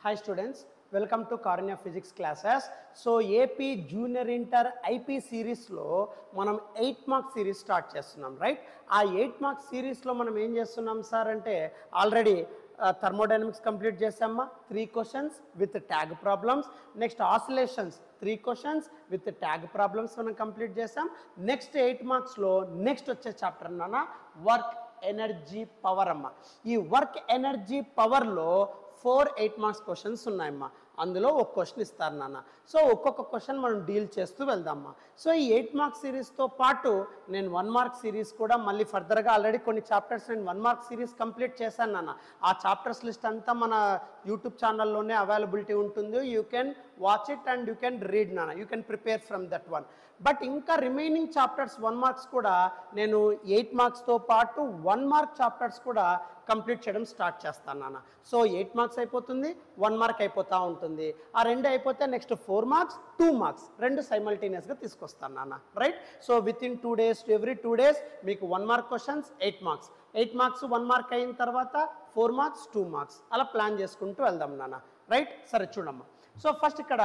Hi students, welcome to Karunya Physics classes. So AP Junior Inter IP series లో మనం 8 mark series start చేస్తున్నాం right. ఆ 8 mark series లో మనం ఏం చేస్తున్నాం సార్ అంటే ఆల్రెడీ థర్మోడైనమిక్స్ కంప్లీట్ చేసామా 3 questions with tag problems. Next oscillations 3 questions with tag problems మనం కంప్లీట్ చేసాం. నెక్స్ట్ 8 మార్క్స్లో నెక్స్ట్ వచ్చే చాప్టర్ అన్న వర్క్ ఎనర్జీ పవర్ అమ్మ. ఈ వర్క్ ఎనర్జీ పవర్లో 4 8 మార్క్స్ క్వశ్చన్స్ ఉన్నాయమ్మా. అందులో ఒక క్వశ్చన్ ఇస్తారు నాన్న. సో ఒక్కొక్క క్వశ్చన్ మనం డీల్ చేస్తూ వెళ్దామా. సో ఈ 8 మార్క్ సిరీస్తో పాటు నేను 1 మార్క్ సిరీస్ కూడా మళ్ళీ ఫర్దర్గా ఆల్రెడీ కొన్ని చాప్టర్స్ నేను 1 మార్క్ సిరీస్ కంప్లీట్ చేశాను నాన్న. ఆ చాప్టర్స్ లిస్ట్ అంతా మన యూట్యూబ్ ఛానల్లోనే అవైలబిలిటీ ఉంటుంది. You can watch it and you can read నాన్న. You can prepare from that one. But ఇంకా రిమైనింగ్ చాప్టర్స్ 1 మార్క్స్ కూడా నేను 8 మార్క్స్తో పాటు 1 మార్క్ చాప్టర్స్ కూడా కంప్లీట్ చేయడం స్టార్ట్ చేస్తాను నాన్న. సో 8 మార్క్స్ అయిపోతుంది, 1 మార్క్ అయిపోతూ ఉంటుంది. ఆ రెండు అయిపోతే నెక్స్ట్ 4 మార్క్స్ 2 మార్క్స్ రెండు సైమల్టేనియస్గా తీసుకొస్తాను నాన్న right. So with in 2 days every 2 days మీకు 1 mark questions 8 marks, 8 marks 1 mark అయిన తర్వాత 4 మార్క్స్ 2 మార్క్స్ అలా ప్లాన్ చేసుకుంటూ వెళ్దాం నాన్న రైట్. సరే చూడమ్మా. సో ఫస్ట్ ఇక్కడ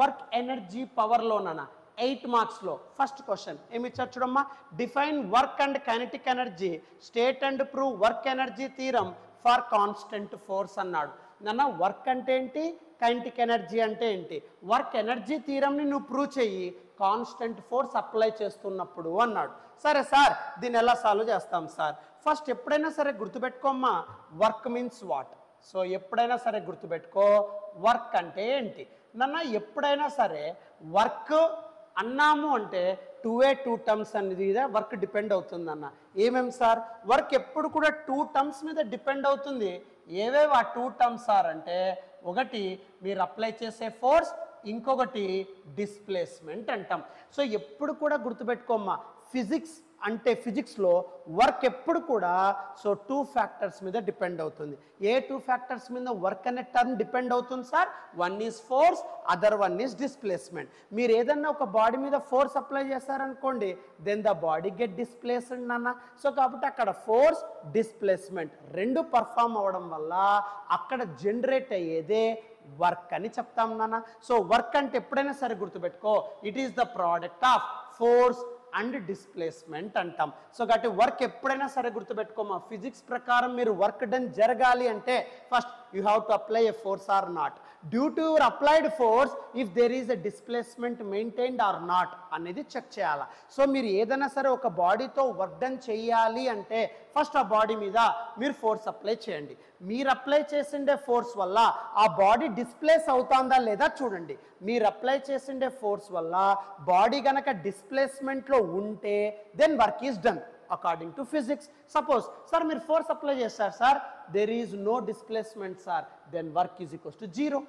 వర్క్ ఎనర్జీ పవర్లో నాన్న 8 మార్క్స్లో ఫస్ట్ క్వశ్చన్ ఏమి ఇచ్చారు చూడమ్మా. Define work and kinetic energy, state and prove work energy theorem for constant force అన్నాడు నాన్న. వర్క్ అంటే ఏంటి, కైనెటిక్ ఎనర్జీ అంటే ఏంటి, వర్క్ ఎనర్జీ థీరంని నువ్వు ప్రూవ్ చెయ్యి కాన్స్టెంట్ ఫోర్స్ అప్లై చేస్తున్నప్పుడు అన్నాడు. సరే సార్ దీన్ని ఎలా సాల్వ్ చేస్తాం సార్. ఫస్ట్ ఎప్పుడైనా సరే గుర్తుపెట్టుకోమ్మా, వర్క్ మీన్స్ వాట్. సో ఎప్పుడైనా సరే గుర్తుపెట్టుకో వర్క్ అంటే ఏంటి నాన్న. ఎప్పుడైనా సరే వర్క్ అన్నాము అంటే 2 టర్మ్స్ అనేది వర్క్ డిపెండ్ అవుతుంది అన్న. ఏమేమి సార్, వర్క్ ఎప్పుడు కూడా 2 టర్మ్స్ మీద డిపెండ్ అవుతుంది. ఏవేవి ఆ 2 టర్మ్స్ సార్ అంటే, ఒకటి మీరు అప్లై చేసే ఫోర్స్, ఇంకొకటి డిస్ప్లేస్మెంట్ అంటాం. సో ఎప్పుడు కూడా గుర్తుపెట్టుకోమ్మా, ఫిజిక్స్ అంటే ఫిజిక్స్లో వర్క్ ఎప్పుడు కూడా సో 2 ఫ్యాక్టర్స్ మీద డిపెండ్ అవుతుంది. ఏ 2 ఫ్యాక్టర్స్ మీద వర్క్ అనే టర్మ్ డిపెండ్ అవుతుంది sir. One is force, other one is displacement. మీరు ఏదన్నా ఒక బాడీ మీద ఫోర్స్ అప్లై చేశారనుకోండి, then the body get displaced అన్న. సో కాబట్టి అక్కడ ఫోర్స్ డిస్ప్లేస్మెంట్ రెండు పర్ఫామ్ అవ్వడం వల్ల అక్కడ జనరేట్ అయ్యేదే వర్క్ అని చెప్తాం నాన్న. సో వర్క్ అంటే ఎప్పుడైనా సరే గుర్తుపెట్టుకో, it is the product of force and displacement అంటాం. సో కాబట్టి వర్క్ ఎప్పుడైనా సరే గుర్తుపెట్టుకోమా, ఫిజిక్స్ ప్రకారం మీరు వర్క్ డన్ జరగాలి అంటే first you have to apply a force or not. Due to your applied force if there is a displacement maintained or not అనేది check చేయాలి. సో మీరు ఏదైనా సరే ఒక బాడీతో వర్క్ డన్ చేయాలి అంటే ఫస్ట్ ఆ బాడీ మీద మీరు ఫోర్స్ అప్లై చేయండి. మీరు అప్లై చేసిండే ఫోర్స్ వల్ల ఆ బాడీ డిస్ప్లేస్ అవుతుందా లేదా చూడండి. మీరు అప్లై చేసిండే ఫోర్స్ వల్ల బాడీ గనక డిస్ప్లేస్మెంట్లో ఉంటే then work is done according to physics. Suppose sir మీరు ఫోర్స్ అప్లై చేస్తారు sir, there is no displacement sir, then work is equals to 0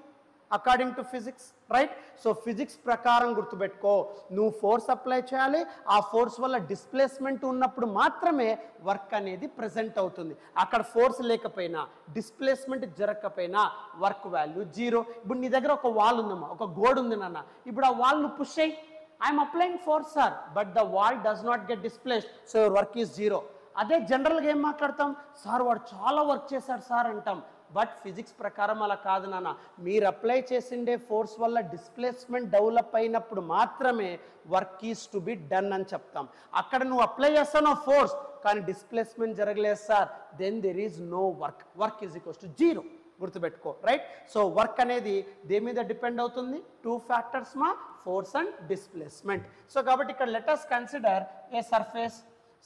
according to physics right. So physics ప్రకారం గుర్తుపెట్టుకో, నువ్వు ఫోర్స్ అప్లై చేయాలి, ఆ ఫోర్స్ వల్ల displacement ఉన్నప్పుడు మాత్రమే వర్క్ అనేది ప్రజెంట్ అవుతుంది. అక్కడ ఫోర్స్ లేకపోయినా డిస్ప్లేస్మెంట్ జరగకపోయినా వర్క్ వాల్యూ 0. ఇప్పుడు నీ దగ్గర ఒక వాల్ ఉందమ్మా, ఒక గోడ ఉంది నాన్న. ఇప్పుడు ఆ వాల్ నువ్వు పుష్ అయ్యి, I'm applying force sir, but the wall does not get displaced, so your work is 0. అదే జనరల్గా ఏం మాట్లాడతాం, సార్ వాడు చాలా వర్క్ చేశాడు సార్ అంటాం. బట్ ఫిజిక్స్ ప్రకారం అలా కాదు నాన్న. మీరు అప్లై చేసిండే ఫోర్స్ వల్ల డిస్ప్లేస్మెంట్ డెవలప్ అయినప్పుడు మాత్రమే work is to be done అని చెప్తాం. అక్కడ నువ్వు అప్లై చేస్తావు ఫోర్స్ కానీ డిస్ప్లేస్మెంట్ జరగలేదు sir, then there is no work, work is equals to 0 గుర్తుపెట్టుకో రైట్. సో వర్క్ అనేది దేని మీద డిపెండ్ అవుతుంది, 2 ఫ్యాక్టర్స్ మా, ఫోర్స్ అండ్ డిస్ప్లేస్మెంట్. సో కాబట్టి ఇక్కడ let us consider a surface.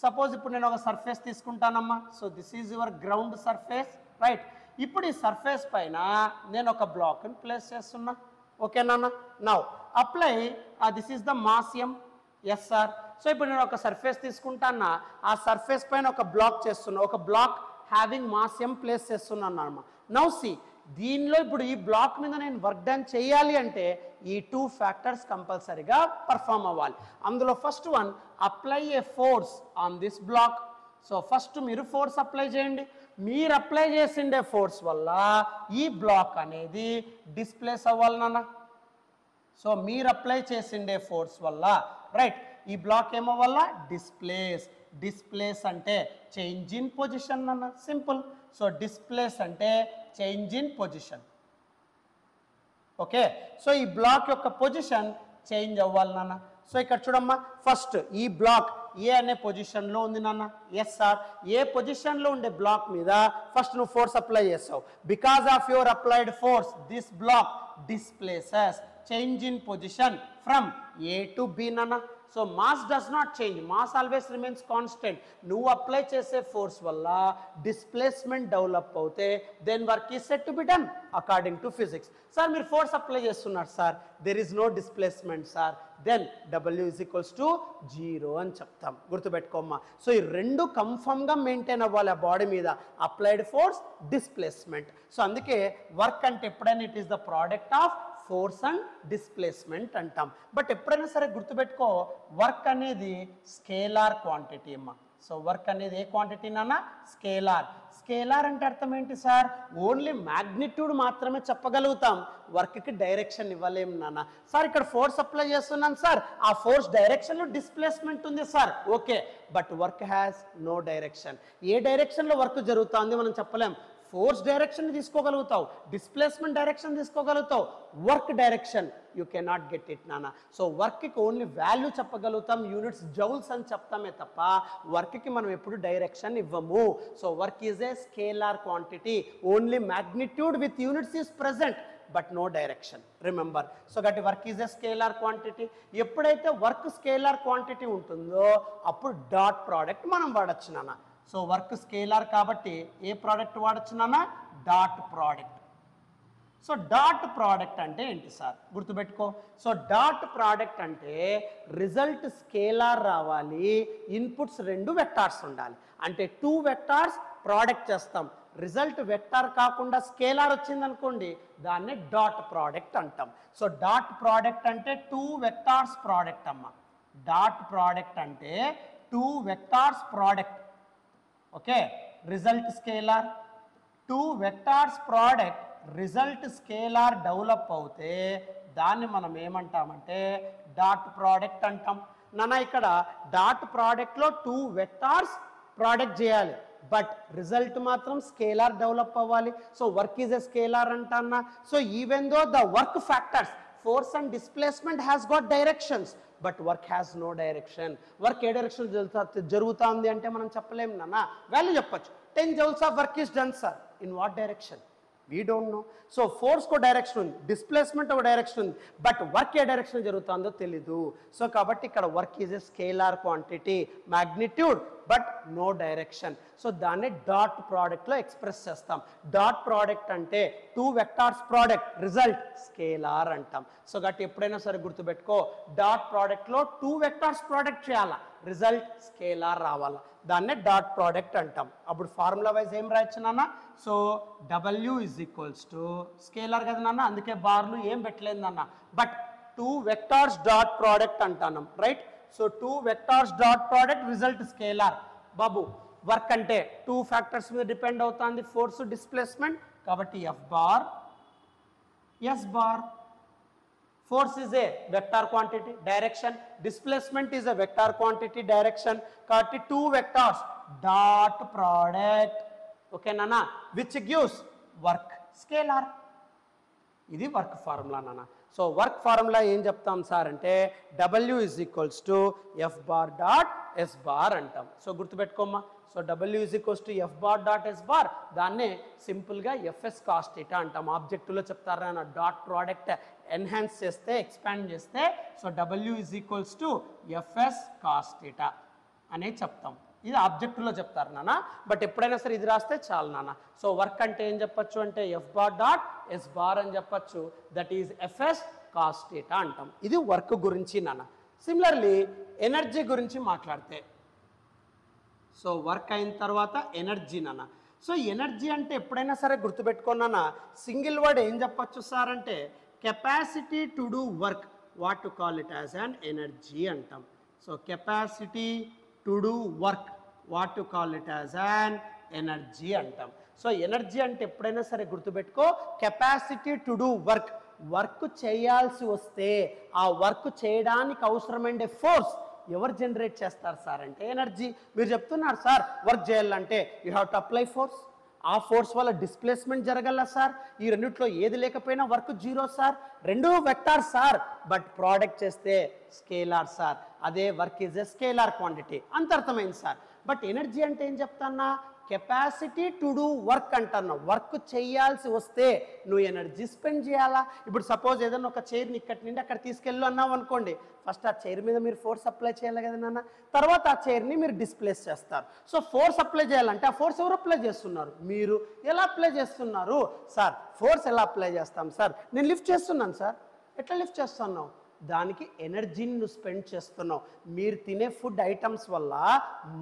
Suppose ఇప్పుడు నేను ఒక సర్ఫేస్ తీసుకుంటానమ్మా. So this is your ground surface right. ఇప్పుడు ఈ సర్ఫేస్ పైన నేను ఒక బ్లాక్ని ప్లేస్ చేస్తున్నా, ఓకేనా. Now apply this is the mass m. Yes sir. So ఇప్పుడు నేను ఒక సర్ఫేస్ తీసుకుంటానా, ఆ సర్ఫేస్ పైన ఒక బ్లాక్ చేస్తున్నా, ఒక block having mass m place చేస్తున్నాను అన్నమాట. నౌ సి దీనిలో ఇప్పుడు ఈ బ్లాక్ మీద నేను వర్క్ డన్ చేయాలి అంటే ఈ 2 ఫ్యాక్టర్స్ కంపల్సరీగా పర్ఫామ్ అవ్వాలి. అందులో first one, apply a force on this block. So first మీరు ఫోర్స్ అప్లై చేయండి. మీరు అప్లై చేసిండే ఫోర్స్ వల్ల ఈ బ్లాక్ అనేది డిస్ప్లేస్ అవ్వాలి నాన్న. సో మీరు అప్లై చేసిండే ఫోర్స్ వల్ల రైట్ ఈ బ్లాక్ ఏమో వల్ల డిస్ప్లేస్ అంటే చేంజ్ ఇన్ పొజిషన్ అన్న, సింపుల్. సో డిస్ప్లేస్ అంటే change in position. Okay. So ఈ బ్లాక్ యొక్క పొజిషన్ చేంజ్ అవ్వాలి నాన్న. సో ఇక్కడ చూడమ్మా, ఫస్ట్ ఈ బ్లాక్ ఏ అనే పొజిషన్లో ఉంది నాన్న. ఎస్ సార్, ఏ పొజిషన్లో ఉండే బ్లాక్ మీద ఫస్ట్ నువ్వు ఫోర్స్ అప్లై చేస్తావు. Because of your applied force this block displaces, change in position from A to B నాన్న. So mass does not change, mass always remains constant. నువ్వు అప్లై చేసే force వల్ల displacement develop అవుతే then work is set to be done according to physics. Sir మీరు force apply చేస్తున్నారు sir, there is no displacement sir, then W is equals to 0 అని చెప్తాం. గుర్తుపెట్టుకోమ్మా. So ఈ రెండు కన్ఫర్మ్గా మెయింటైన్ అవ్వాలి ఆ బాడీ మీద, అప్లైడ్ ఫోర్స్, డిస్ప్లేస్మెంట్. సో అందుకే వర్క్ అంటే ఎప్పుడైనా it is the product of force and displacement అంటాం. బట్ ఎప్పుడైనా సరే గుర్తుపెట్టుకో, వర్క్ అనేది స్కేలార్ క్వాంటిటీ అమ్మా. సో వర్క్ అనేది ఏ క్వాంటిటీ నాన్న? స్కేలార్. స్కేలార్ అంటే అర్థం ఏంటి సార్? ఓన్లీ మ్యాగ్నిట్యూడ్ మాత్రమే చెప్పగలుగుతాం, వర్క్కి డైరెక్షన్ ఇవ్వలేము నాన్న. సార్ ఇక్కడ ఫోర్స్ అప్లై చేస్తున్నాను సార్, ఆ ఫోర్స్ డైరెక్షన్లో డిస్ప్లేస్మెంట్ ఉంది sir, okay, but work has no direction. ఏ డైరెక్షన్లో వర్క్ జరుగుతుంది మనం చెప్పలేం. ఫోర్స్ డైరెక్షన్ తీసుకోగలుగుతావు, డిస్ప్లేస్మెంట్ డైరెక్షన్ తీసుకోగలుగుతావు, work direction you cannot get it నాన్న. సో వర్క్కి ఓన్లీ వాల్యూ చెప్పగలుగుతాం, యూనిట్స్ జౌల్స్ అని చెప్తామే తప్ప వర్క్కి మనం ఎప్పుడు డైరెక్షన్ ఇవ్వము. So work is a scalar quantity, only magnitude with units is present but no direction, remember. So గట్టి work is a scalar quantity. ఎప్పుడైతే వర్క్ స్కేలార్ క్వాంటిటీ ఉంటుందో అప్పుడు డాట్ ప్రోడక్ట్ మనం వాడచ్చు నాన్న. సో వర్క్ స్కేలార్ కాబట్టి ఏ product వాడచ్చు నాన్న? Dot product. So dot product అంటే ఏంటి సార్? గుర్తుపెట్టుకో. సో డాట్ ప్రోడక్ట్ అంటే రిజల్ట్ స్కేలార్ రావాలి, ఇన్పుట్స్ రెండు వెక్టార్స్ ఉండాలి. అంటే 2 వెక్టార్స్ ప్రోడక్ట్ చేస్తాం, రిజల్ట్ వెక్టార్ కాకుండా స్కేలార్ వచ్చింది అనుకోండి, దాన్ని డాట్ ప్రోడక్ట్ అంటాం. సో డాట్ ప్రోడక్ట్ అంటే 2 వెక్టార్స్ ప్రోడక్ట్ అమ్మ. డాట్ ప్రోడక్ట్ అంటే 2 vectors product, okay. Result scalar, 2 vectors product result scalar develop అవుతే దాన్ని మనం ఏమంటామంటే డాట్ ప్రోడక్ట్ అంటాం నాన్న. ఇక్కడ డాట్ ప్రోడక్ట్లో 2 వెక్టార్స్ ప్రోడక్ట్ చేయాలి, బట్ రిజల్ట్ మాత్రం స్కేలార్ డెవలప్ అవ్వాలి. So work is a scalar అంటన్నా. So even though the work factors force and displacement has got directions but work has no direction. Work ఏ direction జరుగుతుంది అంటే మనం చెప్పలేము నాన్న. వాల్యూ చెప్పచ్చు, 10 joules of work is done sir, in what direction we don't know. So ఫోర్స్కి ఒక direction ఉంది, డిస్ప్లేస్మెంట్ ఒక డైరెక్షన్ ఉంది, బట్ వర్క్ ఏ డైరెక్షన్ జరుగుతుందో తెలీదు. సో కాబట్టి ఇక్కడ work is a scalar quantity, magnitude but no direction. So దాన్ని డాట్ ప్రోడక్ట్లో ఎక్స్ప్రెస్ చేస్తాం. డాట్ ప్రోడక్ట్ అంటే 2 వెక్టార్స్ ప్రోడక్ట్, రిజల్ట్ స్కేలార్ అంటాం. సో కాబట్టి ఎప్పుడైనా సరే గుర్తుపెట్టుకో, డాట్ ప్రోడక్ట్లో 2 వెక్టార్స్ ప్రోడక్ట్ చేయాలా, రిజల్ట్ స్కేలార్ రావాలా, దాన్నే డాట్ ప్రోడక్ట్ అంటాం. అప్పుడు ఫార్ములా వైజ్ ఏం రాయొచ్చు నాన్న? So W is equals to scalar కదా నాన్న, అందుకే బార్లు ఏం పెట్టలేదు నాన్న, బట్ 2 వెక్టార్స్ డాట్ ప్రోడక్ట్ అంటాం, right. So 2 vectors dot product result scalar. బాబు వర్క్ అంటే 2 ఫ్యాక్టర్స్ మీద డిపెండ్ అవుతుంది, ఫోర్స్, డిస్ప్లేస్మెంట్, కాబట్టి F bar, S bar. Force is a vector quantity, direction. Displacement is a vector quantity, direction. కాబట్టి 2 vectors, dot product, okay nana, which gives work scalar. ఇది work formula నాన్న. So work formula ఏం చెప్తాం sir అంటే W is equals to F bar dot S bar అంటాం. So గుర్తుపెట్టుకోమ్మా. So W is equals to F bar dot S bar, దాన్నే సింపుల్గా FS cos theta అంటాం. ఆబ్జెక్టులో చెప్తారా నాన్న, డాట్ ప్రోడక్ట్ ఎన్హాన్స్ చేస్తే, ఎక్స్పాండ్ చేస్తే, so W is equals to FS cos theta అనేది చెప్తాం. ఇది ఆబ్జెక్టులో చెప్తారు నాన్న, బట్ ఎప్పుడైనా సరే ఇది రాస్తే చాలు నాన్న. సో వర్క్ అంటే ఏం చెప్పచ్చు అంటే F bar dot S bar అని చెప్పచ్చు, that is FS cos theta అంటాం. ఇది వర్క్ గురించి నాన్న. సిమిలర్లీ ఎనర్జీ గురించి మాట్లాడితే, సో వర్క్ అయిన తర్వాత ఎనర్జీ నాన్న. సో ఎనర్జీ అంటే ఎప్పుడైనా సరే గుర్తుపెట్టుకున్నానా, సింగిల్ వర్డ్ ఏం చెప్పచ్చు సార్ అంటే capacity to do work, what to call it as an energy అంటాం. So capacity to do work, what to call it as an energy అంటాం. సో ఎనర్జీ అంటే ఎప్పుడైనా సరే గుర్తుపెట్టుకో, capacity to do work, work చేయాల్సి వస్తే ఆ వర్క్ చేయడానికి అవసరమైన ఫోర్స్ ఎవరు జనరేట్ చేస్తారు సార్ అంటే ఎనర్జీ. మీరు చెప్తున్నారు సార్ వర్క్ చేయాలంటే you have to apply force, ఆ ఫోర్స్ వల్ల డిస్ప్లేస్మెంట్ జరగల సార్. ఈ రెండిట్లో ఏది లేకపోయినా వర్క్ జీరో సార్. రెండు వెక్టార్ సార్, బట్ ప్రోడక్ట్ చేస్తే స్కేలార్ సార్. అదే work is a scalar quantity. అంత అర్థమైంది సార్. బట్ ఎనర్జీ అంటే ఏం చెప్తాన్నా, కెపాసిటీ టు డూ వర్క్ అంటున్నా. వర్క్ చేయాల్సి వస్తే నువ్వు ఎనర్జీ స్పెండ్ చేయాలా. ఇప్పుడు సపోజ్ ఏదైనా ఒక చైర్ని ఇక్కడి నుండి అక్కడ తీసుకెళ్ళు అన్నావు అనుకోండి, ఫస్ట్ ఆ చైర్ మీద మీరు ఫోర్స్ అప్లై చేయాలి కదా నాన్న, తర్వాత ఆ చైర్ని మీరు డిస్ప్లేస్ చేస్తారు. సో ఫోర్స్ అప్లై చేయాలంటే ఆ ఫోర్స్ ఎవరు అప్లై చేస్తున్నారు? మీరు. ఎలా అప్లై చేస్తున్నారు సార్? ఫోర్స్ ఎలా అప్లై చేస్తాం సార్? నేను లిఫ్ట్ చేస్తున్నాను సార్. ఎట్లా లిఫ్ట్ చేస్తున్నావు? దానికి ఎనర్జీని నువ్వు స్పెండ్ చేస్తున్నావు. మీరు తినే ఫుడ్ ఐటమ్స్ వల్ల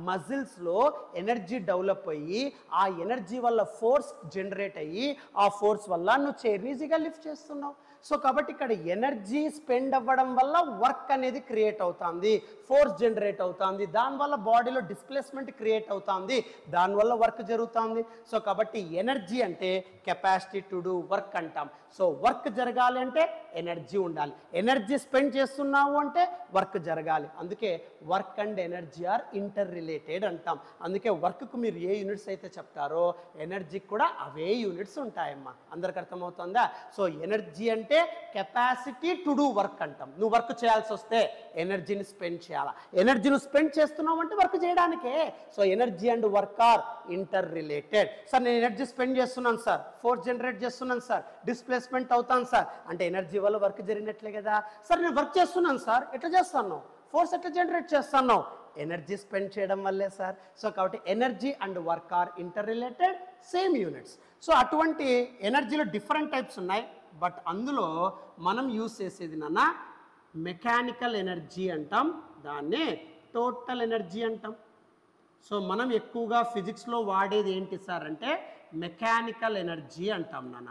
మజిల్స్లో ఎనర్జీ డెవలప్ అయ్యి ఆ ఎనర్జీ వల్ల ఫోర్స్ జనరేట్ అయ్యి ఆ ఫోర్స్ వల్ల నువ్వు చైర్ని ఈజీగా లిఫ్ట్ చేస్తున్నావు. సో కాబట్టి ఇక్కడ ఎనర్జీ స్పెండ్ అవ్వడం వల్ల వర్క్ అనేది క్రియేట్ అవుతుంది, ఫోర్స్ జనరేట్ అవుతుంది, దానివల్ల బాడీలో డిస్ప్లేస్మెంట్ క్రియేట్ అవుతుంది, దానివల్ల వర్క్ జరుగుతుంది. సో కాబట్టి ఎనర్జీ అంటే కెపాసిటీ టు డూ వర్క్ అంటాం. సో వర్క్ జరగాలి అంటే ఎనర్జీ ఉండాలి. ఎనర్జీ స్పెండ్ చేస్తున్నావు అంటే వర్క్ జరగాలి. అందుకే work and energy are inter related అంటాం. అందుకే వర్క్కు మీరు ఏ యూనిట్స్ అయితే చెప్తారో ఎనర్జీకి కూడా అవే యూనిట్స్ ఉంటాయమ్మా. అందరికి అర్థమవుతుందా? సో ఎనర్జీ అంటే కెపాసిటీ టు డూ వర్క్ అంటాం. నువ్వు వర్క్ చేయాల్సి వస్తే ఎనర్జీని స్పెండ్ చేయాలా. ఎనర్జీని స్పెండ్ చేస్తున్నావు అంటే వర్క్ చేయడానికే. So energy and work are inter related. Sir నేను ఎనర్జీ స్పెండ్ చేస్తున్నాను సార్, ఫోర్స్ జనరేట్ చేస్తున్నాను సార్, డిస్ప్లేస్మెంట్ అవుతాను సార్ అంటే ఎనర్జీ వల్ల వర్క్ జరిగినట్లే కదా. సార్ నేను వర్క్ చేస్తున్నాను సార్, ఎట్లా చేస్తాను? ఫోర్స్ ఎట్లా జనరేట్ చేస్తాను? ఎనర్జీ స్పెండ్ చేయడం వల్లే సార్. సో కాబట్టి energy and work are interrelated, same units. So అటువంటి ఎనర్జీలో డిఫరెంట్ టైప్స్ ఉన్నాయి. బట్ అందులో మనం యూజ్ చేసేది నాన్న మెకానికల్ ఎనర్జీ అంటాం, దాన్నే టోటల్ ఎనర్జీ అంటాం. సో మనం ఎక్కువగా ఫిజిక్స్లో వాడేది ఏంటి సార్ అంటే మెకానికల్ ఎనర్జీ అంటాం నాన్న.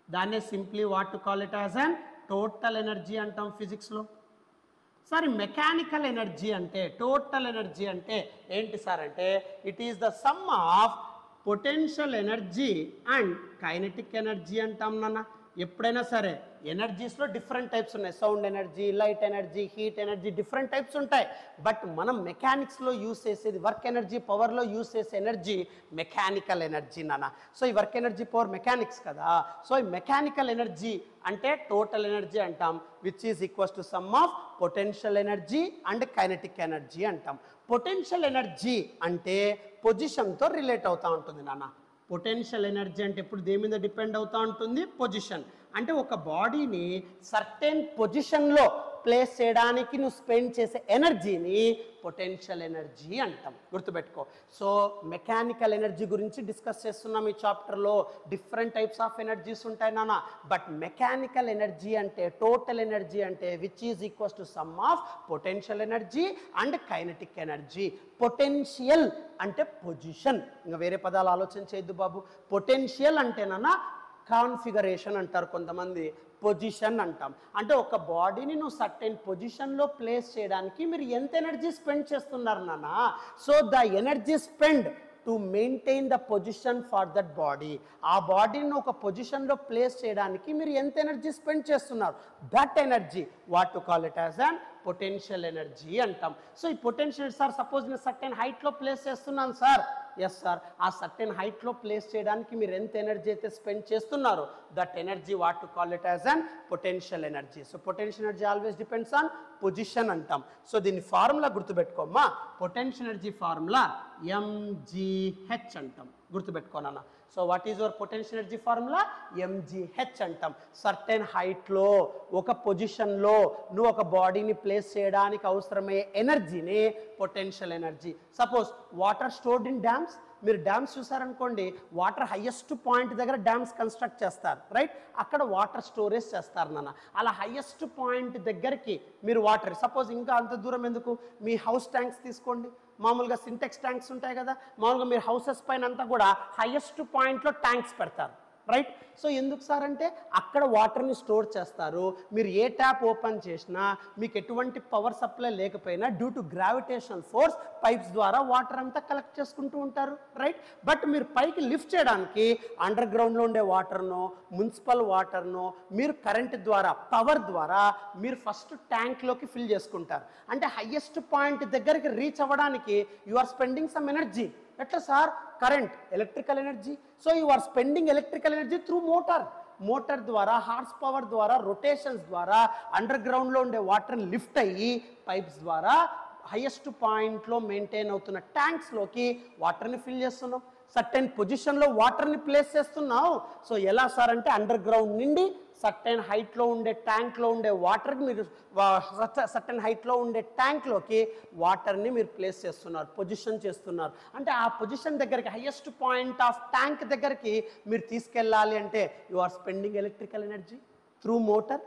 దాన్నే simply what to call it as an total energy అంటాం ఫిజిక్స్లో. సార్ మెకానికల్ ఎనర్జీ అంటే, టోటల్ ఎనర్జీ అంటే ఏంటి సార్ అంటే it is the sum of potential energy and kinetic energy అంటాం నాన్న. ఎప్పుడైనా సరే ఎనర్జీస్లో డిఫరెంట్ టైప్స్ ఉన్నాయి. Sound energy, light energy, heat energy, different types ఉంటాయి. బట్ మనం మెకానిక్స్లో యూజ్ చేసేది వర్క్ ఎనర్జీ, పవర్లో యూజ్ చేసే ఎనర్జీ మెకానికల్ ఎనర్జీ నాన్న. సో ఈ వర్క్ ఎనర్జీ, పవర్ మెకానిక్స్ కదా. సో ఈ మెకానికల్ ఎనర్జీ అంటే టోటల్ ఎనర్జీ అంటాం, which is equals to some of potential energy and kinetic energy అంటాం. పొటెన్షియల్ ఎనర్జీ అంటే పొజిషన్తో రిలేట్ అవుతూ ఉంటుంది నాన్న. పొటెన్షియల్ ఎనర్జీ అంటే ఇప్పుడు దేని మీద డిపెండ్ అవుతూ ఉంటుంది? పొజిషన్. అంటే ఒక బాడీని సర్టెన్ పొజిషన్లో ప్లేస్ చేయడానికి నువ్వు స్పెండ్ చేసే ఎనర్జీని పొటెన్షియల్ ఎనర్జీ అంటాం. గుర్తుపెట్టుకో. సో మెకానికల్ ఎనర్జీ గురించి డిస్కస్ చేస్తున్నాం ఈ చాప్టర్లో. డిఫరెంట్ టైప్స్ ఆఫ్ ఎనర్జీస్ ఉంటాయి నాన్న. బట్ మెకానికల్ ఎనర్జీ అంటే, టోటల్ ఎనర్జీ అంటే which is equals to some of potential energy and kinetic energy. Potential అంటే పొజిషన్, ఇంకా వేరే పదాలు ఆలోచన చేయొద్దు బాబు. పొటెన్షియల్ అంటే నాన్న కాన్ఫిగరేషన్ అంటారు కొంతమంది, పొజిషన్ అంటాం. అంటే ఒక బాడీని నువ్వు సర్టెన్ పొజిషన్లో ప్లేస్ చేయడానికి మీరు ఎంత ఎనర్జీ స్పెండ్ చేస్తున్నారు నాన్న. So the energy spend to maintain the position for that body. ఆ బాడీని ఒక పొజిషన్లో ప్లేస్ చేయడానికి మీరు ఎంత ఎనర్జీ స్పెండ్ చేస్తున్నారు, that energy what to call it as an potential energy అంటాం. సో ఈ పొటెన్షియల్ సార్ సపోజ్ నేను సర్టెన్ హైట్లో ప్లేస్ చేస్తున్నాను సార్, ఎస్ సార్, ఆ సర్టెన్ హైట్లో ప్లేస్ చేయడానికి మీరు ఎంత ఎనర్జీ అయితే స్పెండ్ చేస్తున్నారో that energy what to call it as an potential energy. So potential energy always depends on position అంటాం. సో దీన్ని ఫార్ములా గుర్తుపెట్టుకోమ్మా. పొటెన్షియల్ ఎనర్జీ ఫార్ములా mgh అంటాం. గుర్తుపెట్టుకోనన్నా. So what is your potential energy formula? mgh అంటాం. Certain హైట్లో ఒక పొజిషన్లో నువ్వు ఒక బాడీని ప్లేస్ చేయడానికి అవసరమయ్యే ఎనర్జీని potential energy. Suppose water stored in dams. మీరు డ్యామ్స్ చూసారనుకోండి, వాటర్ హైయెస్ట్ పాయింట్ దగ్గర డ్యామ్స్ కన్స్ట్రక్ట్ చేస్తారు, రైట్? అక్కడ వాటర్ స్టోరేజ్ చేస్తారు నాన్న. అలా హైయెస్ట్ పాయింట్ దగ్గరికి మీరు వాటర్, సపోజ్ ఇంకా అంత దూరం ఎందుకు, మీ హౌస్ ట్యాంక్స్ తీసుకోండి. మామూలుగా సింటెక్స్ ట్యాంక్స్ ఉంటాయి కదా, మామూలుగా మీరు హౌసెస్ పైన అంతా కూడా హైయెస్ట్ పాయింట్లో ట్యాంక్స్ పెడతారు, రైట్? సో ఎందుకు సార్ అంటే అక్కడ వాటర్ని స్టోర్ చేస్తారు. మీరు ఏ ట్యాప్ ఓపెన్ చేసినా మీకు ఎటువంటి పవర్ సప్లై లేకపోయినా due to gravitational force pipes ద్వారా వాటర్ అంతా కలెక్ట్ చేసుకుంటూ ఉంటారు, రైట్? బట్ మీరు పైకి లిఫ్ట్ చేయడానికి అండర్ గ్రౌండ్లో ఉండే వాటర్నో, మున్సిపల్ వాటర్నో మీరు కరెంట్ ద్వారా, పవర్ ద్వారా మీరు ఫస్ట్ ట్యాంక్లోకి ఫిల్ చేసుకుంటారు. అంటే హైయెస్ట్ పాయింట్ దగ్గరికి రీచ్ అవ్వడానికి you are spending some energy, ఎట్లా సార్? Current, electrical energy. So you are spending electrical energy through motor ద్వారా, హార్స్ పవర్ ద్వారా, రొటేషన్స్ ద్వారా అండర్ గ్రౌండ్లో ఉండే వాటర్ని లిఫ్ట్ అయ్యి పైప్స్ ద్వారా హైయెస్ట్ పాయింట్లో మెయింటైన్ అవుతున్న ట్యాంక్స్లోకి వాటర్ని ఫిల్ చేస్తున్నాం. సర్టెన్ పొజిషన్లో వాటర్ని ప్లేస్ చేస్తున్నావు. సో ఎలా సార్ అంటే అండర్ గ్రౌండ్ నుండి సర్టెన్ హైట్లో ఉండే ట్యాంక్లో ఉండే వాటర్కి మీరు సర్టెన్ హైట్లో ఉండే ట్యాంక్లోకి వాటర్ని మీరు ప్లేస్ చేస్తున్నారు, పొజిషన్ చేస్తున్నారు. అంటే ఆ పొజిషన్ దగ్గరికి, హైయెస్ట్ పాయింట్ ఆఫ్ ట్యాంక్ దగ్గరికి మీరు తీసుకెళ్ళాలి అంటే you are spending electrical energy through motor,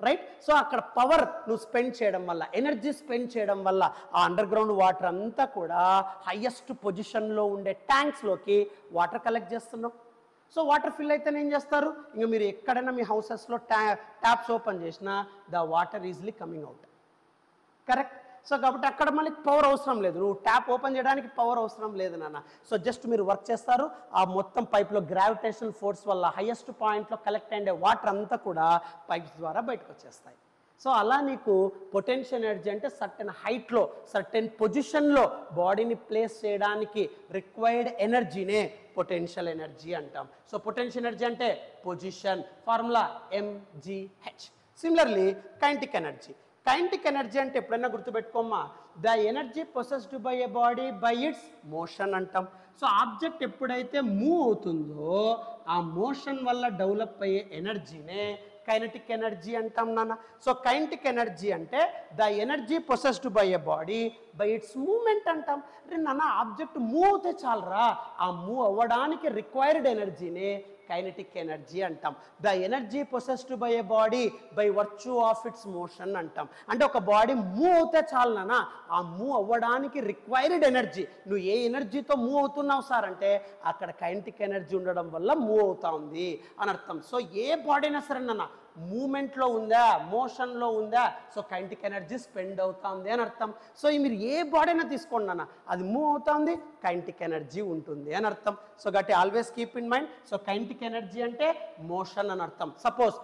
right? So అక్కడ పవర్ నువ్వు స్పెండ్ చేయడం వల్ల, ఎనర్జీ స్పెండ్ చేయడం వల్ల ఆ అండర్ గ్రౌండ్ వాటర్ అంతా కూడా హైయెస్ట్ పొజిషన్లో ఉండే ట్యాంక్స్లోకి వాటర్ కలెక్ట్ చేస్తున్నావు. సో వాటర్ ఫిల్ అయితేనే ఏం చేస్తారు? ఇంకా మీరు ఎక్కడైనా మీ హౌసెస్లో ట్యాప్స్ ఓపెన్ చేసినా the water easily coming out, correct? So కాబట్టి అక్కడ మళ్ళీ పవర్ అవసరం లేదు, నువ్వు ట్యాప్ ఓపెన్ చేయడానికి పవర్ అవసరం లేదు నాన్న. సో జస్ట్ మీరు వర్క్ చేస్తారు, ఆ మొత్తం పైప్లో గ్రావిటేషనల్ ఫోర్స్ వల్ల హైయెస్ట్ పాయింట్లో కలెక్ట్ అయ్యే వాటర్ అంతా కూడా పైప్స్ ద్వారా బయటకు వచ్చేస్తాయి. సో అలా నీకు పొటెన్షియల్ ఎనర్జీ అంటే సర్టెన్ హైట్లో, సర్టెన్ పొజిషన్లో బాడీని ప్లేస్ చేయడానికి రిక్వైర్డ్ ఎనర్జీనే పొటెన్షియల్ ఎనర్జీ అంటాం. సో పొటెన్షియల్ ఎనర్జీ అంటే position, formula mgh. Similarly kinetic energy. Kinetic energy అంటే ఎప్పుడైనా గుర్తుపెట్టుకోమ్మా, the energy possessed by a body by its motion అంటాం. సో ఆబ్జెక్ట్ ఎప్పుడైతే మూవ్ అవుతుందో ఆ మోషన్ వల్ల డెవలప్ అయ్యే ఎనర్జీనే కైనెటిక్ ఎనర్జీ అంటాం నాన్న. సో కైనెటిక్ ఎనర్జీ అంటే the energy possessed by a body by it's movement అంటాం. రే నాన్న, ఆబ్జెక్ట్ మూవ్ అవుతే చాలరా, ఆ మూవ్ అవ్వడానికి రిక్వైర్డ్ ఎనర్జీనే కైనెటిక్ ఎనర్జీ అంటాం. The energy possessed by a body by virtue of its motion అంటాం. అంటే ఒక బాడీ మూవ్ అవుతే చాలు నాన్న, ఆ మూవ్ అవ్వడానికి రిక్వైర్డ్ ఎనర్జీ, నువ్వు ఏ ఎనర్జీతో మూవ్ అవుతున్నావు సార్ అంటే అక్కడ కైనెటిక్ ఎనర్జీ ఉండడం వల్ల మూవ్ అవుతా ఉంది అని అర్థం. సో ఏ బాడీ అయినా సరే నాన్న మూమెంట్లో ఉందా, మోషన్లో ఉందా, సో కైనెటిక్ ఎనర్జీ స్పెండ్ అవుతా ఉంది అని అర్థం. సో మీరు ఏ బాడీ అయినా తీసుకోండి నాన్న, అది మూవ్ అవుతా ఉంది, కైనెటిక్ ఎనర్జీ ఉంటుంది అని అర్థం. సో గట్టి always keep in mind. So kinetic energy అంటే మోషన్ అని అర్థం. సపోజ్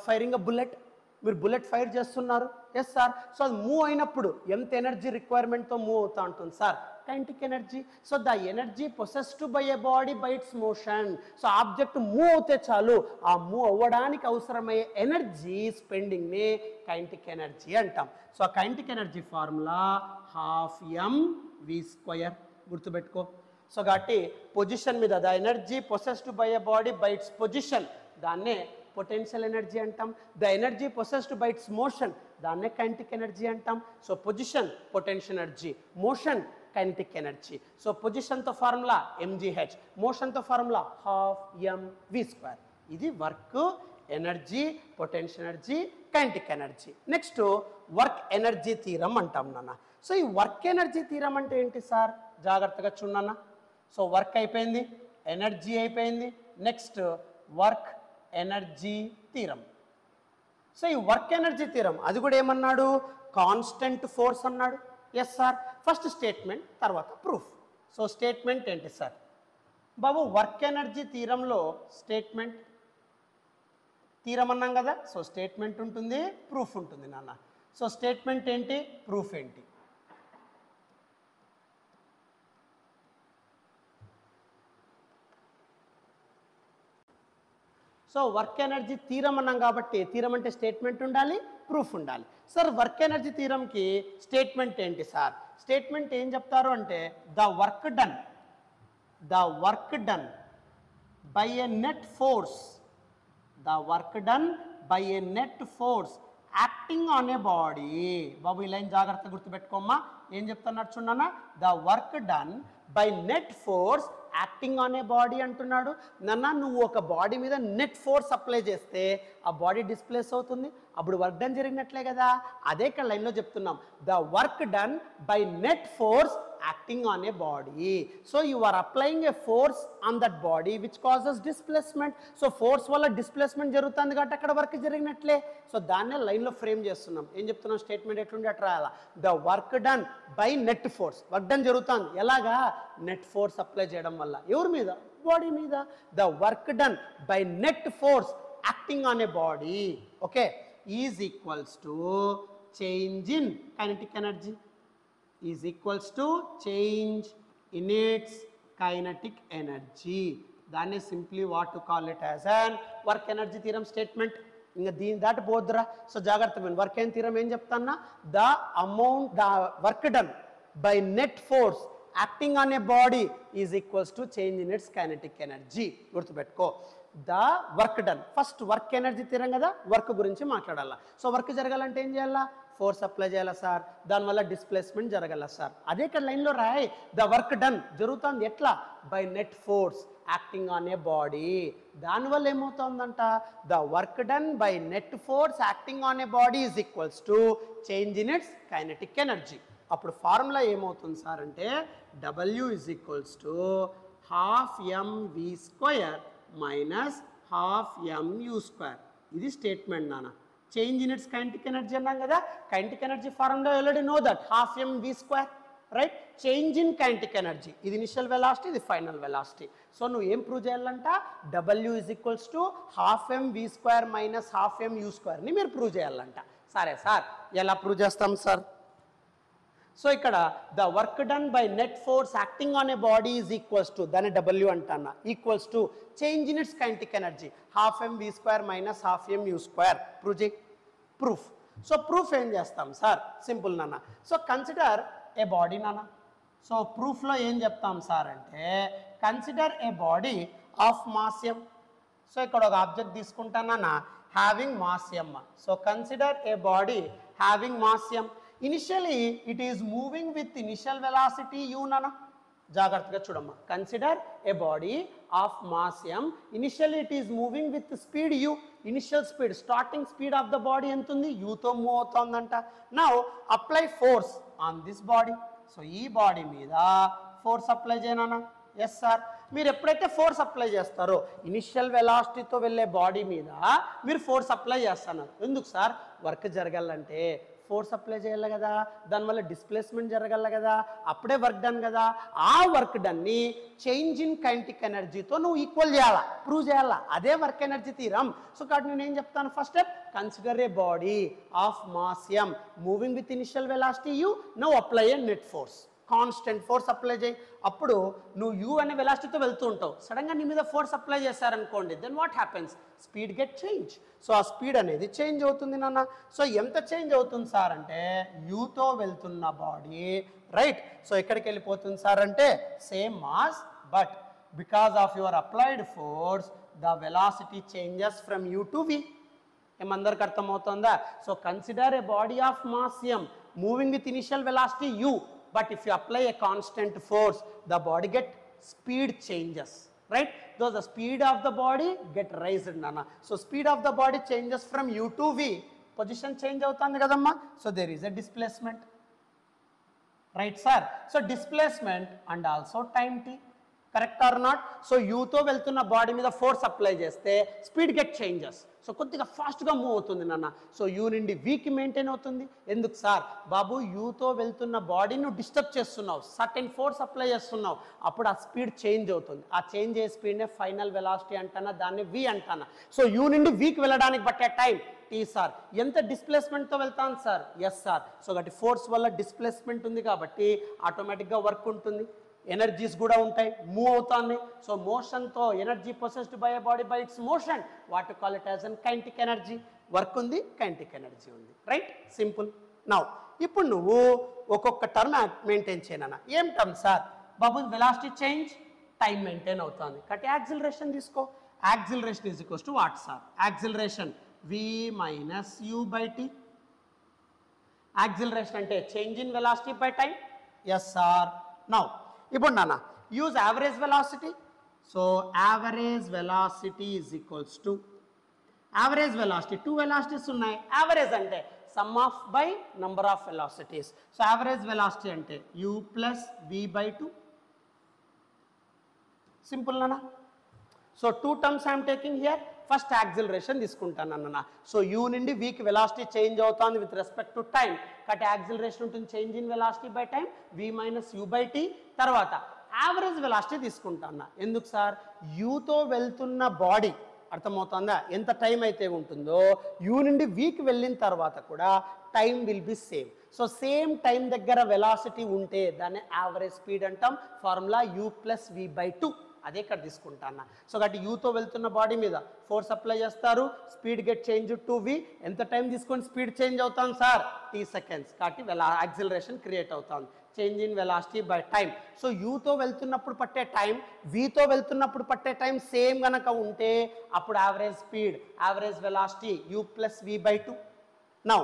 ఫైరింగ్ అ బుల్లెట్, మీరు బుల్లెట్ ఫైర్ చేస్తున్నారు, ఎస్ సార్. సో అది మూవ్ అయినప్పుడు ఎంత ఎనర్జీ రిక్వైర్మెంట్తో మూవ్ అవుతూ ఉంటుంది sir? Kinetic energy. So the energy possessed by a body by its motion. So object move అవుతే చాలు, ఆ మూవ్ అవ్వడానికి అవసరమయ్యే ఎనర్జీ స్పెండింగ్ని కైనెటిక్ ఎనర్జీ అంటాం. సో ఆ కైనెటిక్ ఎనర్జీ ఫార్ములా 12mv², గుర్తుపెట్టుకో. సో కాబట్టి పొజిషన్ మీద the energy possessed by a body by its position, దాన్నే పొటెన్షియల్ ఎనర్జీ అంటాం. The energy possessed by its motion, దాన్నే కైనెటిక్ ఎనర్జీ అంటాం. So position potential energy, motion kinetic energy. So పొజిషన్తో formula mgh, మోషన్తో formula 12mv². ఇది work energy, potential energy, kinetic energy. Next work energy theorem అంటాం నాన్న. So ఈ work energy theorem అంటే ఏంటి సార్? జాగ్రత్తగా చూడన్న. సో వర్క్ అయిపోయింది, ఎనర్జీ అయిపోయింది, next work energy theorem. So ఈ వర్క్ ఎనర్జీ థీరం అది కూడా ఏమన్నాడు? కాన్స్టెంట్ ఫోర్స్ అన్నాడు. Yes sir. ఫస్ట్ స్టేట్మెంట్, తర్వాత ప్రూఫ్. సో స్టేట్మెంట్ ఏంటి సార్ బాబు? వర్క్ ఎనర్జీ థీరంలో స్టేట్మెంట్, థీరం అన్నాం కదా, సో స్టేట్మెంట్ ఉంటుంది, ప్రూఫ్ ఉంటుంది నాన్న. సో స్టేట్మెంట్ ఏంటి, ప్రూఫ్ ఏంటి? సో వర్క్ ఎనర్జీ థీరం అన్నాం కాబట్టి థీరం అంటే స్టేట్మెంట్ ఉండాలి, ప్రూఫ్ ఉండాలి. సార్ వర్క్ ఎనర్జీ థీరంకి స్టేట్మెంట్ ఏంటి సార్? స్టేట్మెంట్ ఏం చెప్తారు అంటే the work done by a net force, the work done by a net force acting on a body. బాబు ఈ లైన్ జాగ్రత్త గుర్తుపెట్టుకోమ్మా. ఏం చెప్తున్నారు చూడన్నా? The work done by net force acting on a body అంటున్నాడు. నన్న నువ్వు ఒక బాడీ మీద నెట్ ఫోర్స్ అప్లై చేస్తే ఆ బాడీ డిస్ప్లేస్ అవుతుంది, అప్పుడు వర్క్ డన్ జరిగినట్లే కదా. అదే ఇక్కడ లైన్లో చెప్తున్నాం, the work done by net force acting on a body. So you are applying a force on that body which causes displacement. So force వల్ల డిస్ప్లేస్మెంట్ జరుగుతుంది కాబట్టి అక్కడ వర్క్ జరిగినట్లే. సో దాన్నే లైన్లో ఫ్రేమ్ చేస్తున్నాం. ఏం చెప్తున్నాం? స్టేట్మెంట్ ఎట్లుండి అట్లా రాయాలా? The work done by net force, work done జరుగుతుంది ఎలాగా? నెట్ ఫోర్స్ అప్లై చేయడం వల్ల. ఎవరి మీద? బాడీ మీద. The work done by net force acting on a body, okay, is equals to change in kinetic energy, is equals to change in its kinetic energy. దాన్ని simply what to call it as an work energy theorem statement. ఇంకా దీని దాటి పోద్దురా. So జాగ్రత్త, work an theorem ఏం చెప్తాన్నా, the amount the work done by net force acting on a body is equals to change in its kinetic energy. గుర్తుపెట్టుకో, the work done. First work energy theorem కదా, work గురించి మాట్లాడాలా. So work జరగాలంటే ఏం చేయాలా, force apply చేయాలా sir, దానివల్ల displacement జరగాల సార్. అదే ఇక్కడ లైన్లో రాయి, ద వర్క్ డన్ జరుగుతుంది ఎట్లా, by net force acting on a body. దానివల్ల ఏమవుతుందంట, the work done by net force acting on a body is equals to change in its kinetic energy. అప్పుడు ఫార్ములా ఏమవుతుంది సార్ అంటే, W is equals to ½ mv² minus ½ mu². ఇది statement నాన్న. Change in its kinetic energy అన్నాం కదా, kinetic energy formula already know that, ½ mv², right. Change in kinetic energy, ఇది initial velocity, ఇది final velocity. So నువ్వు ఏం prove చేయాలంట, W is equals to ½ mv² minus ½ mu² ని మీరు ప్రూవ్ చేయాలంట. సరే సార్, ఎలా ప్రూవ్ చేస్తాం సార్? సో ఇక్కడ the work done by net force acting on a body is equals to, దాన్ని W అంటానా, equals to change in its kinetic energy ½ mv² minus ½ mu². Prove చేయి. ప్రూఫ్. సో ప్రూఫ్ ఏం చేస్తాం sir, simple నాన్న. So consider a body నాన్న. So ప్రూఫ్లో ఏం చెప్తాం సార్ అంటే, consider a body of mass m. So ఇక్కడ ఒక ఆబ్జెక్ట్ తీసుకుంటానన్నా, having mass m. So consider a body having mass m. Initially it is moving with initial velocity u నాన్న. జాగ్రత్తగా చూడమ్మా, consider a body of mass m. Initially it is moving with speed u. Initial speed, starting speed of the body ఎంత ఉంది, యూతో మూవ్ అవుతుందంట. Now apply force on this body. So ఈ body మీద ఫోర్స్ అప్లై చేయనా? Yes sir. మీరు ఎప్పుడైతే ఫోర్స్ అప్లై చేస్తారో, ఇనిషియల్ వెలాసిటీతో వెళ్ళే బాడీ మీద మీరు ఫోర్స్ అప్లై చేస్తున్నారు. ఎందుకు సార్, వర్క్ జరగాలంటే ఫోర్స్ అప్లై చేయాలి కదా, దానివల్ల డిస్ప్లేస్మెంట్ జరగాలి కదా, అప్పుడే వర్క్ డన్ కదా. ఆ వర్క్ డన్ని చేంజ్ ఇన్ కైనటిక్ ఎనర్జీతో నువ్వు ఈక్వల్ చేయాలా, ప్రూవ్ చేయాలా. అదే వర్క్ ఎనర్జీ థీరం. సో కాబట్టి నేను ఏం చెప్తాను, first step, consider a body of mass m moving with initial velocity u. Now apply A net force, constant force apply చేయి. అప్పుడు నువ్వు u అనే వెలాసిటీతో వెళ్తూ ఉంటావు, సడన్గా నీ మీద ఫోర్స్ అప్లై చేశారనుకోండి, then what happens, speed get change. So ఆ స్పీడ్ అనేది చేంజ్ అవుతుంది నాన్న. సో ఎంత చేంజ్ అవుతుంది సార్ అంటే, యూతో వెళ్తున్న బాడీ, రైట్. సో ఎక్కడికి వెళ్ళిపోతుంది సార్ అంటే, same mass, but because of your applied force the velocity changes from u to v. ఏమందరికి అర్థమవుతుందా? So consider a body of mass m moving with initial velocity u. But if you apply a constant force, the body get speed changes, right? Though the speed of the body get raised nana. So speed of the body changes from u to v. Position change avutandi kadamma. So there is a displacement, right sir? So displacement and also time t. Correct or not? So u తో వెళ్తున్న body మీద force apply చేస్తే speed get changes. So కొద్దిగా ఫాస్ట్గా move అవుతుంది నాన్న. So u నుండి వీకి maintain అవుతుంది. ఎందుకు సార్, బాబు యూతో వెళ్తున్న బాడీ నువ్వు డిస్టర్బ్ చేస్తున్నావు, సర్టెన్ ఫోర్స్ అప్లై చేస్తున్నావు, అప్పుడు ఆ స్పీడ్ చేంజ్ అవుతుంది. ఆ చేంజ్ అయ్యే స్పీడ్నే ఫైనల్ వెలాసిటీ అంటానా, దాన్ని వి అంటానా. సో యూ నుండి వీకి వెళ్ళడానికి పట్టే టైం టీ సార్. ఎంత డిస్ప్లేస్మెంట్తో వెళ్తాను సార్, ఎస్ సార్. సో కాబట్టి ఫోర్స్ వల్ల డిస్ప్లేస్మెంట్ ఉంది కాబట్టి ఆటోమేటిక్గా వర్క్ ఉంటుంది, ఎనర్జీస్ కూడా ఉంటాయి, మూవ్ అవుతాయి. సో మోషన్తో energy possessed by a body by its motion, what to call it as an kinetic energy. Work ఉంది, కైనటిక్ ఎనర్జీ ఉంది, రైట్. సింపుల్. నౌ ఇప్పుడు నువ్వు ఒక్కొక్క టర్మ్ మెయింటైన్ చేయనా. ఏం టర్మ్ సార్, బాబు వెలాసిటీ చేంజ్, టైం మెయింటైన్ అవుతుంది. కాబట్టి యాక్సిలరేషన్ తీసుకో. Acceleration is equals to what sir, acceleration v minus u by t. Acceleration అంటే change in velocity by time. Yes sir. Now ఇప్పుడు నాన్న use average velocity. So average velocity is equals to, average velocity two velocities ఉన్నాయి. Average అంటే sum of by number of velocities. So average velocity అంటే u plus v by 2. Simple నాన్న. So two terms I'm taking here. First acceleration తీసుకుంటాను అన్న. So u నుండి వీక్ velocity change అవుతుంది with respect to time. కాబట్టి acceleration ఉంటుంది change in velocity by time, v minus u by t. తర్వాత average velocity తీసుకుంటాను. ఎందుకు సార్, యూతో వెళ్తున్న బాడీ అర్థమవుతుందా? ఎంత టైం అయితే ఉంటుందో యూ నుండి వీకి వెళ్ళిన తర్వాత కూడా time will be same. So same time దగ్గర వెలాసిటీ ఉంటే దాన్ని యావరేజ్ స్పీడ్ అంటాం. ఫార్ములా u+v/2 అదే ఇక్కడ తీసుకుంటాను. సో కాబట్టి యూతో వెళ్తున్న బాడీ మీద ఫోర్స్ అప్లై చేస్తారు, speed get change to v. ఎంత టైం తీసుకొని స్పీడ్ చేంజ్ అవుతాం సార్? t seconds. కాబట్టి యాక్సిలరేషన్ క్రియేట్ అవుతుంది, change in velocity by time. So యూతో వెళ్తున్నప్పుడు పట్టే టైం వీతో వెళ్తున్నప్పుడు పట్టే టైం సేమ్ గనక ఉంటే అప్పుడు average speed, average velocity u+v/2. Now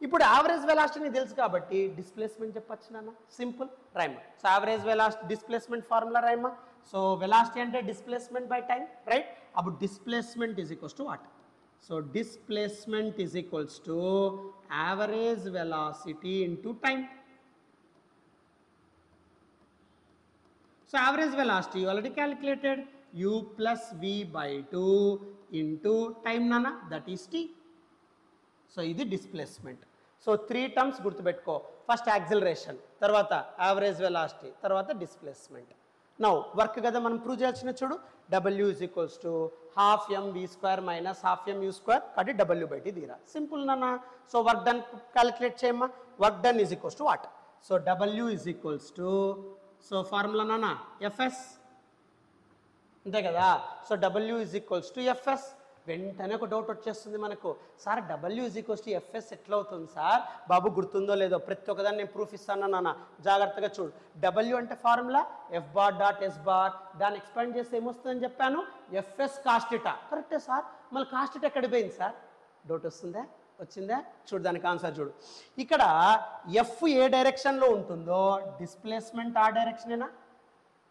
ఇప్పుడు యావరేజ్ వెలాసిటీని తెలుసు కాబట్టి డిస్ప్లేస్మెంట్ చెప్పచ్చు నాన్న, సింపుల్ రైమా. So average velocity displacement formula రైమా. సో వెలాసిటీ అంటే డిస్ప్లేస్మెంట్ బై టైం, రైట్? అప్పుడు displacement is equals to what? So displacement is equals to average velocity into time. So average velocity already calculated, u+v/2 into time నాన్న, that is t. So ఇది displacement. So 3 terms గుర్తుపెట్టుకో. First acceleration, తర్వాత average velocity, తర్వాత displacement. Now work కదా మనం prove చేయాల్సిన చూడు. w is equals to ½ mv² - ½ mu², కాబట్టి w/t తీరా. సింపుల్ నాన్న. సో వర్క్ డన్ క్యాలిక్యులేట్ చేయమ్మా. Work done is equals to what? So w is equals to, so formula నాన్న fs, అంతే కదా. So w is equals to fs. వెంటనే ఒక doubt వచ్చేస్తుంది మనకు, sir w is equals to fs ఎట్లా అవుతుంది సార్? బాబు గుర్తుందో లేదో ప్రతి ఒక్కదాన్ని నేను ప్రూఫ్ ఇస్తాను నాన్న, జాగ్రత్తగా చూడు. w అంటే ఫార్ములా f⁻.s బార్, దాన్ని ఎక్స్పాండ్ చేస్తే ఏమొస్తుందని చెప్పాను? fs cos⁡θ. కరెక్టే సార్, మళ్ళీ cos⁡θ ఎక్కడ పోయింది సార్? డౌట్ వస్తుందా? వచ్చిందా? చూడు దానికి ఆన్సర్ చూడు. ఇక్కడ f ఏ డైరెక్షన్లో ఉంటుందో డిస్ప్లేస్మెంట్ ఆ డైరెక్షనేనా?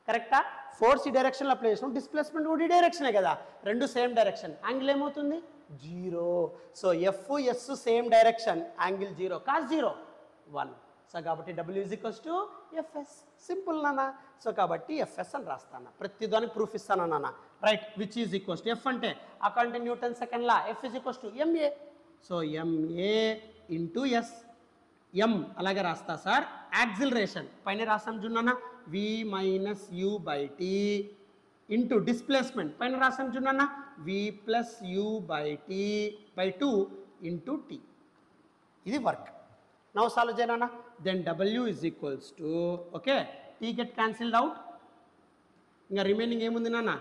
కరెక్టా? ఫోర్స్ ఈ డైరెక్షన్లో అప్లై చేసినాం, డిస్ప్లేస్మెంట్ కూడా ఈ డైరెక్షనే కదా, రెండు సేమ్ డైరెక్షన్. యాంగిల్ ఏమవుతుంది? 0. So f s same direction, angle 0, cos 0 1. So కాబట్టి w is equals to fs. Simple నాన్న. సో కాబట్టి fs అని రాస్తాను, ప్రతిదానికి ప్రూఫ్ ఇస్తాను నాన్న, right? Which is equals to f అంటే according Newton second law f is equals to ma. So ma into s. m అలాగే రాస్తా సార్. యాక్సిలరేషన్ పైన రాస్తాం చూడన్నా, v - u/t ఇంటూ డిస్ప్లేస్మెంట్ పైన రాస్తాం చూడన్నా, v+u/t/2 ఇంటూ t. ఇది వర్క్. నౌ సాల్వ్ చేయనా. Then w is equals to, okay, t get cancelled out. ఇంకా రిమైనింగ్ ఏముంది నాన్న?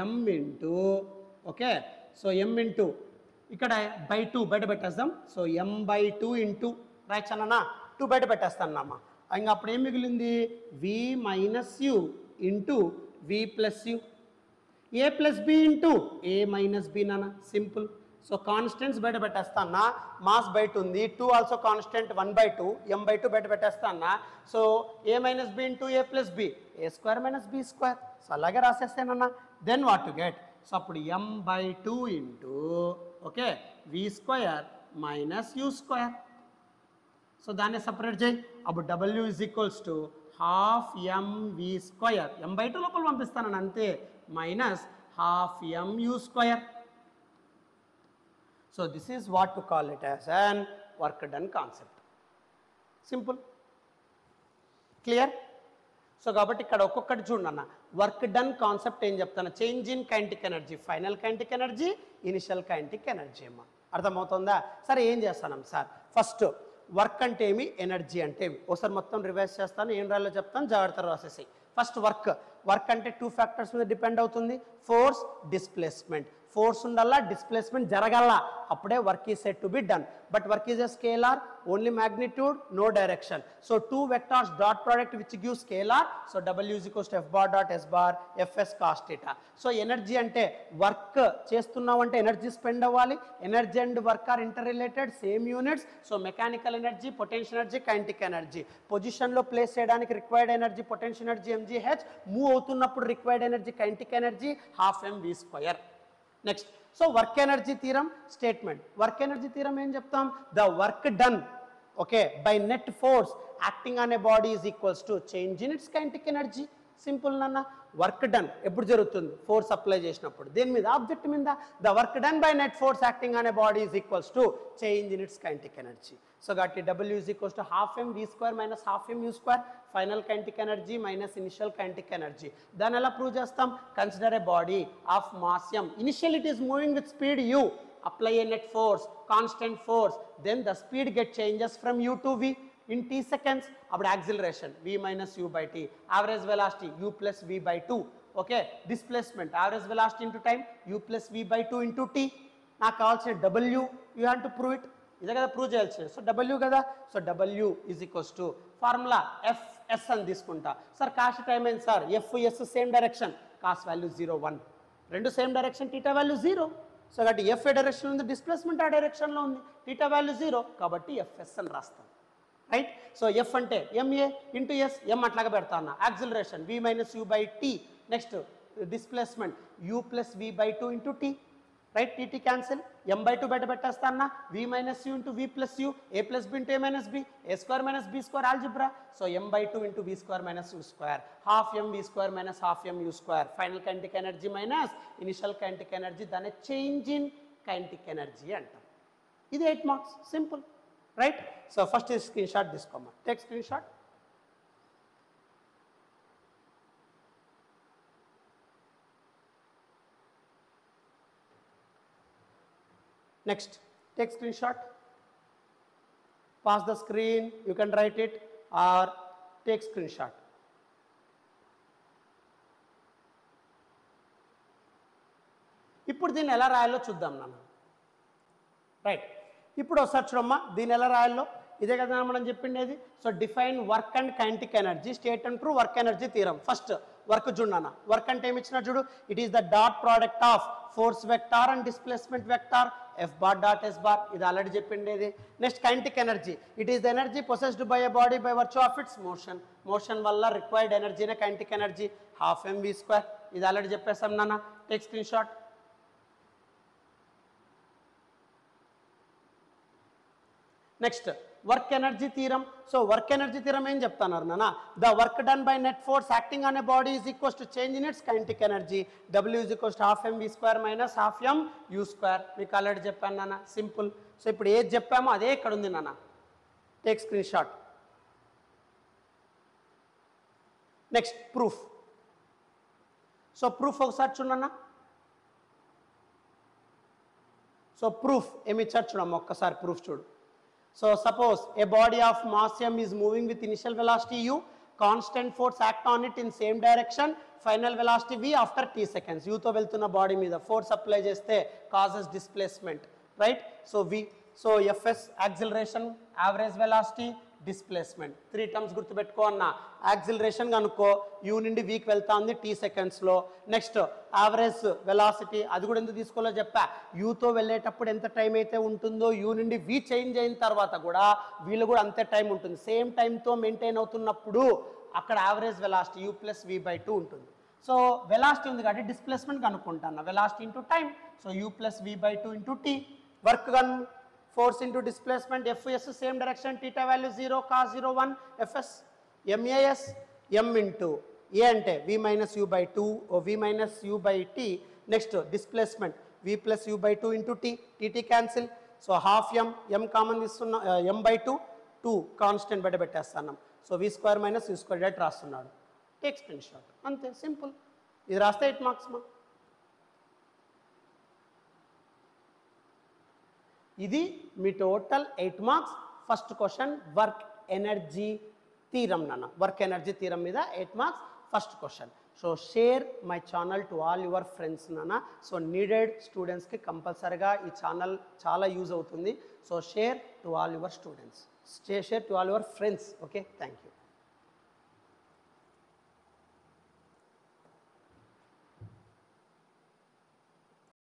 m into, okay, so m into ఇక్కడ /2 బయట పెట్టేద్దాం. సో m/2 ఇంటూ రాయచ్చన్నా, 2 బయట పెట్టేస్తాను అమ్మా. ఇంకా అప్పుడు ఏం మిగిలింది? v - u into v+u, a+b into a-b నాన్న, సింపుల్. సో కాన్స్టెంట్స్ బయట పెట్టేస్తానా, మాస్ బయట ఉంది, 2 ఆల్సో కాన్స్టెంట్ 1/2, m/2 బయట పెట్టేస్తానా. So a-b into a+b, a² - b². So అలాగే రాసేస్తానన్నా. Then what to get? So అప్పుడు m/2 into, okay, v² - u². So దాన్ని separate చేయి. అప్పుడు w is equals to ½ mv², m/2 లోపల పంపిస్తాను అంతే, -½ mu². So this is what to call it as an work done concept. Simple, clear? So కాబట్టి ఇక్కడ ఒక్కొక్కటి చూడన్న, వర్క్ డన్ కాన్సెప్ట్ ఏం చెప్తాను? Change in kinetic energy, final kinetic energy, initial kinetic energy అమ్మా. అర్థమవుతుందా? సరే ఏం చేస్తాం సార్? ఫస్ట్ వర్క్ అంటే ఏమి, ఎనర్జీ అంటే ఏమి, ఒకసారి మొత్తం రివైజ్ చేస్తాను, ఏం రాయాలో చెప్తాను, జాగ్రత్తగా రాసేసి. First work. వర్క్ అంటే 2 ఫ్యాక్టర్స్ మీద డిపెండ్ అవుతుంది, ఫోర్స్, డిస్ప్లేస్మెంట్. ఫోర్స్ ఉండాలా, డిస్ప్లేస్మెంట్ జరగాల, అప్పుడే work is set to be done. But work is a scalar, only magnitude, no direction. So 2 vectors dot product which give scalar. So w is equals to f⁻.s bar fs cos⁡θ. So energy అంటే work చేస్తున్నావు అంటే energy spend అవ్వాలి. Energy and work are interrelated, same units. So mechanical energy, potential energy, kinetic energy. పొజిషన్లో place చేయడానికి required energy potential energy mgh, move అవుతున్నప్పుడు required energy kinetic energy ½mv². Next, so work energy theorem statement. Work energy theorem ఏం చెప్తాం? The work done, okay, by net force acting on a body is equals to change in its kinetic energy. Simple నాన్న. Work done ఎప్పుడు జరుగుతుంది force apply చేసినప్పుడు దేని మీద object మీద the work done by net force acting on a body is equals to change in its kinetic energy so కాబట్టి W is equals to half m v square minus half m u square final kinetic energy minus initial kinetic energy దాన్ని ఎలా prove చేస్తాం consider a body of mass m initial it is moving with speed u apply a net force constant force then the speed get changes from u to v in t seconds appudu acceleration v minus u by t average velocity u plus v by 2 okay displacement average velocity into time u plus v by 2 into t నాకు కావాల్సిన w you have to prove it ఇదే కదా prove చేయాల్సింది so w కదా so w is equals to formula fs అని తీసుకుంటా sir cost time ఏంటి sir f s same direction cost value 0 1 రెండు సేమ్ డైరెక్షన్ θ వాల్యూ 0 సో కాబట్టి ఎఫ్ ఏ డైరెక్షన్లో ఉంది డిస్ప్లేస్మెంట్ ఆ డైరెక్షన్లో ఉంది θ వాల్యూ 0 కాబట్టి ఎఫ్ఎస్ అని రాస్తాం రైట్ సో ఎఫ్ అంటే ఎంఏ ఇంటూ ఎస్ ఎం అట్లాగా పెడతా అన్న acceleration v minus u by t next displacement u plus v by 2 into t right tt cancel m by 2 బయట పెట్టేస్తా అన్న v minus u into v plus u a plus b into a minus b a square minus b square algebra so m by 2 into v square minus u square half m v square minus half m u square final kinetic energy minus initial kinetic energy దాన్ని change in kinetic energy అంటాం ఇది 8 marks simple right so first screenshot తీసుకోమా take screenshot next take screenshot pass the screen you can write it or take screenshot ఇప్పుడు దీన్ని ఎలా రాయాలో చూద్దాం నాన్న రైట్ ఇప్పుడు ఒకసారి చూడమ్మా దీన్ని ఎలా రాయాలో ఇదే కదా మనం చెప్పిండేది so define work and kinetic energy state and prove work energy theorem first work చూడన్నా వర్క్ అంటే ఏమి ఇచ్చినా చూడు it is the dot product of force vector and displacement vector f bar dot s bar ఇది already చెప్పిండేది next kinetic energy it is the energy possessed by a body by virtue of its motion motion వల్ల required ఎనర్జీనే kinetic energy half m v square ఇది already చెప్పేస్తాం నాన్న take screenshot next work energy theorem so work energy theorem ఏం చెప్తున్నారు నాన్న the work done by net force acting on a body is equals to change in its kinetic energy W is equals to half m v square minus half m u square మీకు already చెప్పాను నాన్న simple so ఇప్పుడు ఏది చెప్పామో అదే ఇక్కడ ఉంది నాన్న take screenshot next proof so proof ఒకసారి చూడన్నా సో ప్రూఫ్ ఏమి ఇచ్చారు చూడమ్మా ఒక్కసారి ప్రూఫ్ చూడు So suppose a body of mass m is moving with initial velocity u, constant force act on it in same direction, final velocity v after t seconds. u తో వెళ్తున్న body మీద force apply చేస్తే causes displacement, right? So v, so fs acceleration, average velocity, displacement. 3 terms గుర్తుపెట్టుకో అన్న acceleration కనుక్కో u నుండి v కి వెళ్తా ఉంది t సెకండ్స్ లో నెక్స్ట్ యావరేజ్ వెలాసిటీ అది కూడా ఎందుకు తీసుకోవాలో చెప్పా u తో వెళ్ళేటప్పుడు ఎంత టైం అయితే ఉంటుందో u నుండి v చేంజ్ అయిన తర్వాత కూడా వీళ్ళు కూడా అంతే టైం ఉంటుంది సేమ్ టైంతో మెయింటైన్ అవుతున్నప్పుడు అక్కడ average velocity u plus v by 2 ఉంటుంది సో వెలాసిటీ ఉంది కాబట్టి డిస్ప్లేస్మెంట్ కనుక్కుంటాను velocity into time so u plus v by 2 into t work done force into displacement fs same direction theta value 0 cos 0 1 fs mas m into a ante v minus u by 2 or v minus u by t next displacement v plus u by 2 into t tt cancel so half m common తీసుకున్నా m by 2 2 constant బయట పెట్టేస్తున్నాం so v square minus u square direct రాస్తున్నాడు take screenshot అంతే simple ఇది రాస్తే 8 marks మా ఇది మీ total 8 marks first question work energy theorem నాన్న వర్క్ ఎనర్జీ థీరం మీద 8 marks first question so share my channel to all your friends నాన్న సో నీడెడ్ స్టూడెంట్స్కి కంపల్సరీగా ఈ ఛానల్ చాలా యూజ్ అవుతుంది so share to all your students share to all your friends okay thank you